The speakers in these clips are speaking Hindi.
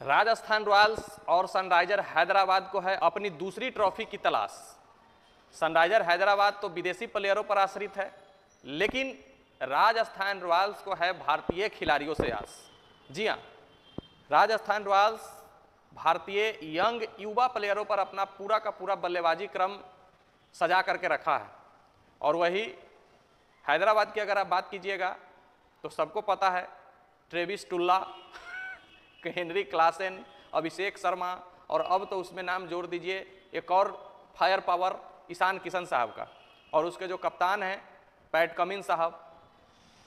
राजस्थान रॉयल्स और सनराइजर हैदराबाद को है अपनी दूसरी ट्रॉफी की तलाश। सनराइजर हैदराबाद तो विदेशी प्लेयरों पर आश्रित है, लेकिन राजस्थान रॉयल्स को है भारतीय खिलाड़ियों से आस। जी हाँ, राजस्थान रॉयल्स भारतीय यंग युवा प्लेयरों पर अपना पूरा का पूरा बल्लेबाजी क्रम सजा करके रखा है। और वही हैदराबाद की अगर आप बात कीजिएगा तो सबको पता है Travis टुल्ला, Henry Klaasen, Abhishek Sharma, और अब तो उसमें नाम जोड़ दीजिए एक और फायर पावर ईशान किशन साहब का, और उसके जो कप्तान हैं पैट कमिंस साहब।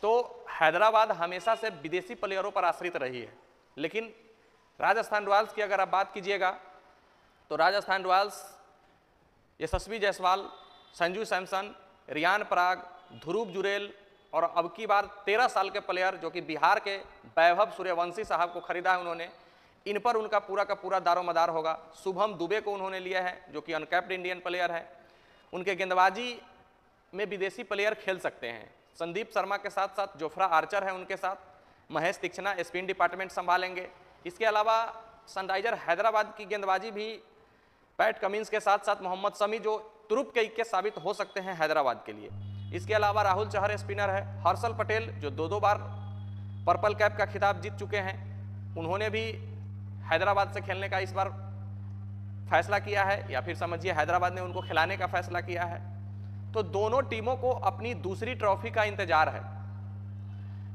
तो हैदराबाद हमेशा से विदेशी प्लेयरों पर आश्रित रही है, लेकिन राजस्थान रॉयल्स की अगर आप बात कीजिएगा तो राजस्थान रॉयल्स यशस्वी जायसवाल, संजू सैमसन, रियान पराग, ध्रुव जुरेल और अब की बार 13 साल के प्लेयर जो कि बिहार के वैभव सूर्यवंशी साहब को खरीदा है उन्होंने, इन पर उनका पूरा का पूरा दारोमदार होगा। शुभम दुबे को उन्होंने लिया है जो कि अनकैप्ड इंडियन प्लेयर है। उनके गेंदबाजी में विदेशी प्लेयर खेल सकते हैं। संदीप शर्मा के साथ साथ जोफ्रा आर्चर है उनके साथ, महेश तीक्ष्णा स्पिन डिपार्टमेंट संभालेंगे। इसके अलावा सनराइजर हैदराबाद की गेंदबाजी भी पैट कमिंस के साथ साथ मोहम्मद शमी जो तुरुप के इक्के साबित हो सकते हैं हैदराबाद के लिए। इसके अलावा राहुल चहर स्पिनर है, हर्षल पटेल जो दो बार पर्पल कैप का खिताब जीत चुके हैं, उन्होंने भी हैदराबाद से खेलने का इस बार फैसला किया है, या फिर समझिए हैदराबाद ने उनको खिलाने का फैसला किया है। तो दोनों टीमों को अपनी दूसरी ट्रॉफी का इंतजार है।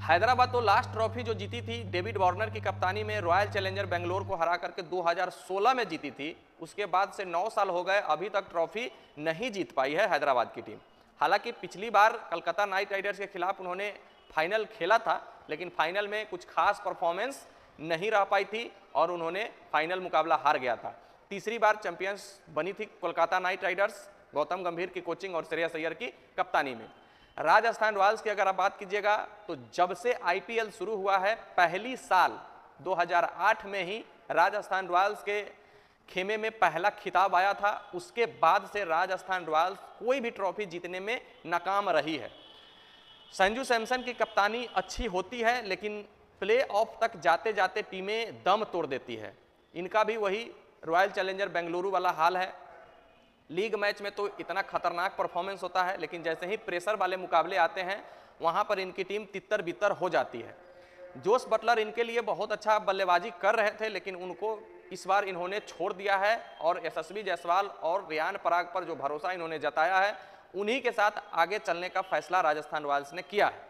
हैदराबाद तो लास्ट ट्रॉफी जो जीती थी डेविड वार्नर की कप्तानी में रॉयल चैलेंजर बेंगलोर को हरा करके 2016 में जीती थी। उसके बाद से 9 साल हो गए, अभी तक ट्रॉफी नहीं जीत पाई है हैदराबाद की टीम। हालांकि पिछली बार कलकत्ता नाइट राइडर्स के खिलाफ उन्होंने फाइनल खेला था, लेकिन फाइनल में कुछ खास परफॉर्मेंस नहीं रह पाई थी और उन्होंने फाइनल मुकाबला हार गया था। तीसरी बार चैंपियंस बनी थी कोलकाता नाइट राइडर्स, गौतम गंभीर की कोचिंग और श्रेयस अय्यर की कप्तानी में। राजस्थान रॉयल्स की अगर आप बात कीजिएगा तो जब से आईपीएल शुरू हुआ है, पहली साल 2008 में ही राजस्थान रॉयल्स के खेमे में पहला खिताब आया था। उसके बाद से राजस्थान रॉयल्स कोई भी ट्रॉफी जीतने में नाकाम रही है। संजू सैमसन की कप्तानी अच्छी होती है, लेकिन प्ले ऑफ तक जाते जाते टीमें दम तोड़ देती है। इनका भी वही रॉयल चैलेंजर बेंगलुरु वाला हाल है। लीग मैच में तो इतना खतरनाक परफॉर्मेंस होता है, लेकिन जैसे ही प्रेशर वाले मुकाबले आते हैं वहां पर इनकी टीम तितर बितर हो जाती है। जोस बटलर इनके लिए बहुत अच्छा बल्लेबाजी कर रहे थे, लेकिन उनको इस बार इन्होंने छोड़ दिया है और यशस्वी जायसवाल और रियान पराग पर जो भरोसा इन्होंने जताया है, उन्हीं के साथ आगे चलने का फैसला राजस्थान रॉयल्स ने किया है।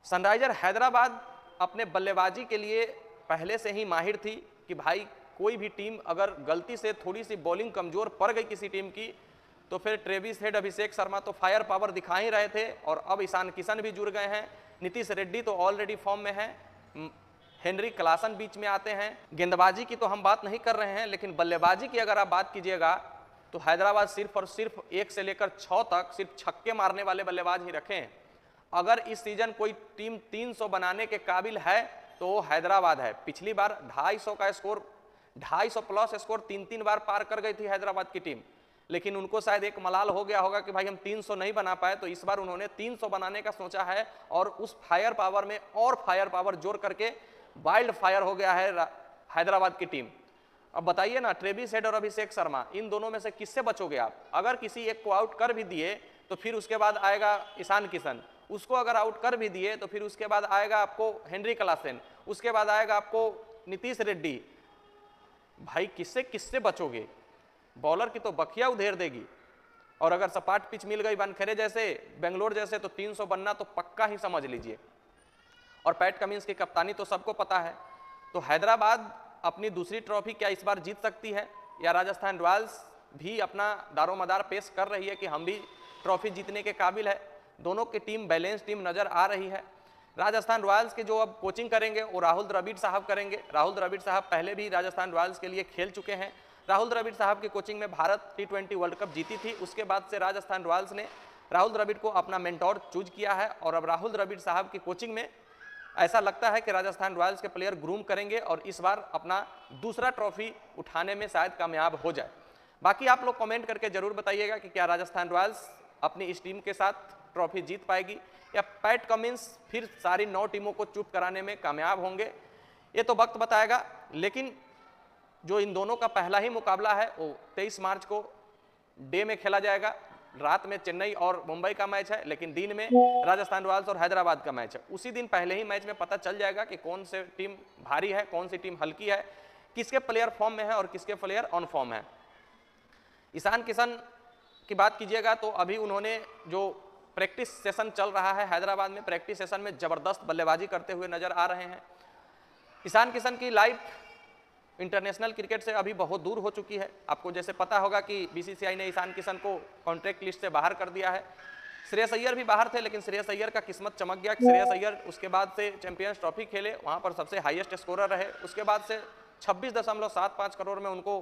सनराइजर हैदराबाद अपने बल्लेबाजी के लिए पहले से ही माहिर थी कि भाई कोई भी टीम अगर गलती से थोड़ी सी बॉलिंग कमजोर पड़ गई किसी टीम की, तो फिर ट्रेविस हेड, अभिषेक शर्मा तो फायर पावर दिखा ही रहे थे, और अब ईशान किशन भी जुड़ गए हैं। नीतीश रेड्डी तो ऑलरेडी फॉर्म में है, हेनरी क्लासन बीच में आते हैं। गेंदबाजी की तो हम बात नहीं कर रहे हैं, लेकिन बल्लेबाजी की अगर आप बात कीजिएगा तो हैदराबाद सिर्फ और सिर्फ 1 से लेकर 6 तक सिर्फ छक्के मारने वाले बल्लेबाज ही रखे हैं। अगर इस सीजन कोई टीम 300 बनाने के काबिल है तो वो हैदराबाद है। पिछली बार 250 का स्कोर, 250 प्लस स्कोर 3 बार पार कर गई थी हैदराबाद की टीम, लेकिन उनको शायद एक मलाल हो गया होगा कि भाई हम 300 नहीं बना पाए, तो इस बार उन्होंने 300 बनाने का सोचा है और उस फायर पावर में और फायर पावर जोड़ करके वाइल्ड फायर हो गया है हैदराबाद की टीम। अब बताइए ना, ट्रेविस हेड और अभिषेक शर्मा, इन दोनों में से किससे बचोगे आप? अगर किसी एक को आउट कर भी दिए तो फिर उसके बाद आएगा ईशान किशन, उसको अगर आउट कर भी दिए तो फिर उसके बाद आएगा आपको हेनरी क्लासेन, उसके बाद आएगा आपको नीतीश रेड्डी। भाई किससे किससे बचोगे? बॉलर की तो बखिया उधेर देगी। और अगर सपाट पिच मिल गई वानखेड़े जैसे, बेंगलोर जैसे, तो 300 बनना तो पक्का ही समझ लीजिए। और पैट कमिंस की कप्तानी तो सबको पता है। तो हैदराबाद अपनी दूसरी ट्रॉफी क्या इस बार जीत सकती है, या राजस्थान रॉयल्स भी अपना दारोमदार पेश कर रही है कि हम भी ट्रॉफी जीतने के काबिल है? दोनों की टीम बैलेंस टीम नजर आ रही है। राजस्थान रॉयल्स के जो अब कोचिंग करेंगे वो राहुल द्रविड़ साहब करेंगे। राहुल द्रविड़ साहब पहले भी राजस्थान रॉयल्स के लिए खेल चुके हैं। राहुल द्रविड़ साहब की कोचिंग में भारत T20 वर्ल्ड कप जीती थी। उसके बाद से राजस्थान रॉयल्स ने राहुल द्रविड़ को अपना मेंटोर चूज किया है, और अब राहुल द्रविड़ साहब की कोचिंग में ऐसा लगता है कि राजस्थान रॉयल्स के प्लेयर ग्रूम करेंगे और इस बार अपना दूसरा ट्रॉफी उठाने में शायद कामयाब हो जाए। बाकी आप लोग कमेंट करके जरूर बताइएगा कि क्या राजस्थान रॉयल्स अपनी इस टीम के साथ ट्रॉफी जीत पाएगी, या पैट कमिंस फिर सारी 9 टीमों को चुप कराने में कामयाब होंगे। ये तो वक्त बताएगा, लेकिन जो इन दोनों का पहला ही मुकाबला है वो 23 मार्च को डे में खेला जाएगा। रात में चेन्नई और मुंबई का मैच है, लेकिन दिन में राजस्थान रॉयल्स और हैदराबाद का मैच है। उसी दिन पहले ही मैच में पता चल जाएगा कि कौन सी टीम भारी है, कौन सी टीम हल्की है, किसके प्लेयर फॉर्म में है और किसके प्लेयर ऑन फॉर्म है। ईशान किशन की बात कीजिएगा तो अभी उन्होंने जो प्रैक्टिस सेशन चल रहा है हैदराबाद में, प्रैक्टिस सेशन में जबरदस्त बल्लेबाजी करते हुए नजर आ रहे हैं। ईशान किशन की लाइफ इंटरनेशनल क्रिकेट से अभी बहुत दूर हो चुकी है। आपको जैसे पता होगा कि बीसीसीआई ने ईशान किशन को कॉन्ट्रैक्ट लिस्ट से बाहर कर दिया है। श्रेयस अय्यर भी बाहर थे, लेकिन श्रेयस अय्यर का किस्मत चमक गया। श्रेयस अय्यर उसके बाद से चैंपियंस ट्रॉफी खेले, वहां पर सबसे हाईएस्ट स्कोरर रहे। उसके बाद से 26.75 करोड़ में उनको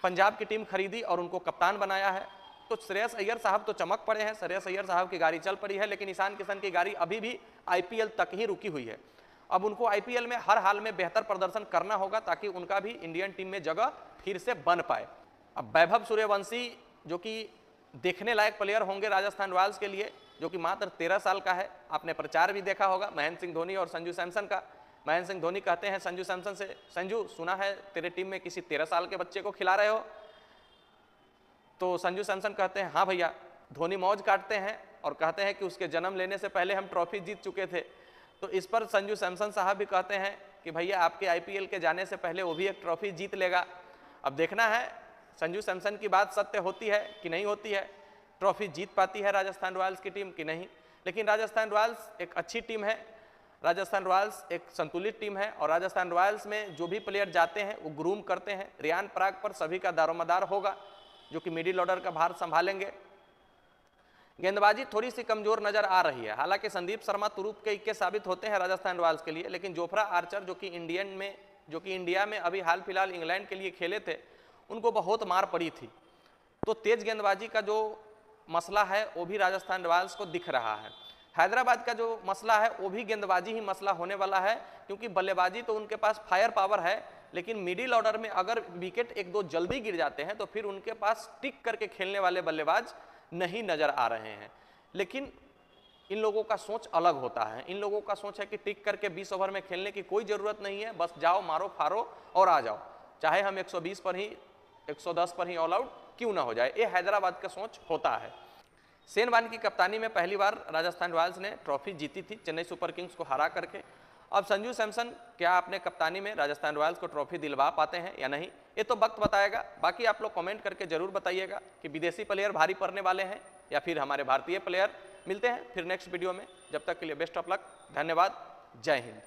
पंजाब की टीम खरीदी और उनको कप्तान बनाया है। तो श्रेयस अय्यर साहब तो चमक पड़े हैं, श्रेयस अय्यर साहब की गाड़ी चल पड़ी है, लेकिन ईशान किशन की गाड़ी अभी भी आईपीएल तक ही रुकी हुई है। अब उनको आईपीएल में हर हाल में बेहतर प्रदर्शन करना होगा ताकि उनका भी इंडियन टीम में जगह फिर से बन पाए। अब वैभव सूर्यवंशी जो कि देखने लायक प्लेयर होंगे राजस्थान रॉयल्स के लिए, जो कि मात्र 13 साल का है। आपने प्रचार भी देखा होगा महेंद्र सिंह धोनी और संजू सैमसन का। महेंद्र सिंह धोनी कहते हैं संजू सैमसन से, संजू सुना है तेरे टीम में किसी 13 साल के बच्चे को खिला रहे हो। तो संजू सैमसन कहते हैं हाँ भैया। धोनी मौज काटते हैं और कहते हैं कि उसके जन्म लेने से पहले हम ट्रॉफी जीत चुके थे। तो इस पर संजू सैमसन साहब भी कहते हैं कि भैया आपके आईपीएल के जाने से पहले वो भी एक ट्रॉफी जीत लेगा। अब देखना है संजू सैमसन की बात सत्य होती है कि नहीं होती है, ट्रॉफी जीत पाती है राजस्थान रॉयल्स की टीम कि नहीं। लेकिन राजस्थान रॉयल्स एक अच्छी टीम है, राजस्थान रॉयल्स एक संतुलित टीम है और राजस्थान रॉयल्स में जो भी प्लेयर जाते हैं वो ग्रूम करते हैं। रियान पराग पर सभी का दारोमदार होगा जो कि मिडिल ऑर्डर का भार संभालेंगे। गेंदबाजी थोड़ी सी कमजोर नजर आ रही है, हालांकि संदीप शर्मा तुरुप के इक्के साबित होते हैं राजस्थान रॉयल्स के लिए, लेकिन जोफ्रा आर्चर जो कि इंडिया में अभी हाल फिलहाल इंग्लैंड के लिए खेले थे, उनको बहुत मार पड़ी थी। तो तेज गेंदबाजी का जो मसला है वो भी राजस्थान रॉयल्स को दिख रहा है। हैदराबाद का जो मसला है वो भी गेंदबाजी ही मसला होने वाला है, क्योंकि बल्लेबाजी तो उनके पास फायर पावर है, लेकिन मिडिल ऑर्डर में अगर विकेट एक दो जल्दी गिर जाते हैं तो फिर उनके पास टिक करके खेलने वाले बल्लेबाज नहीं नजर आ रहे हैं। लेकिन इन लोगों का सोच अलग होता है। इन लोगों का सोच है कि टिक करके 20 ओवर में खेलने की कोई जरूरत नहीं है, बस जाओ मारो फारो और आ जाओ, चाहे हम 120 पर ही 110 पर ही ऑल आउट क्यों ना हो जाए। ये हैदराबाद का सोच होता है। शेन वॉर्न की कप्तानी में पहली बार राजस्थान रॉयल्स ने ट्रॉफी जीती थी चेन्नई सुपर किंग्स को हरा करके। अब संजू सैमसन क्या अपने कप्तानी में राजस्थान रॉयल्स को ट्रॉफी दिलवा पाते हैं या नहीं, ये तो वक्त बताएगा। बाकी आप लोग कमेंट करके जरूर बताइएगा कि विदेशी प्लेयर भारी पड़ने वाले हैं या फिर हमारे भारतीय प्लेयर। मिलते हैं फिर नेक्स्ट वीडियो में, जब तक के लिए बेस्ट ऑफ लक, धन्यवाद, जय हिंद।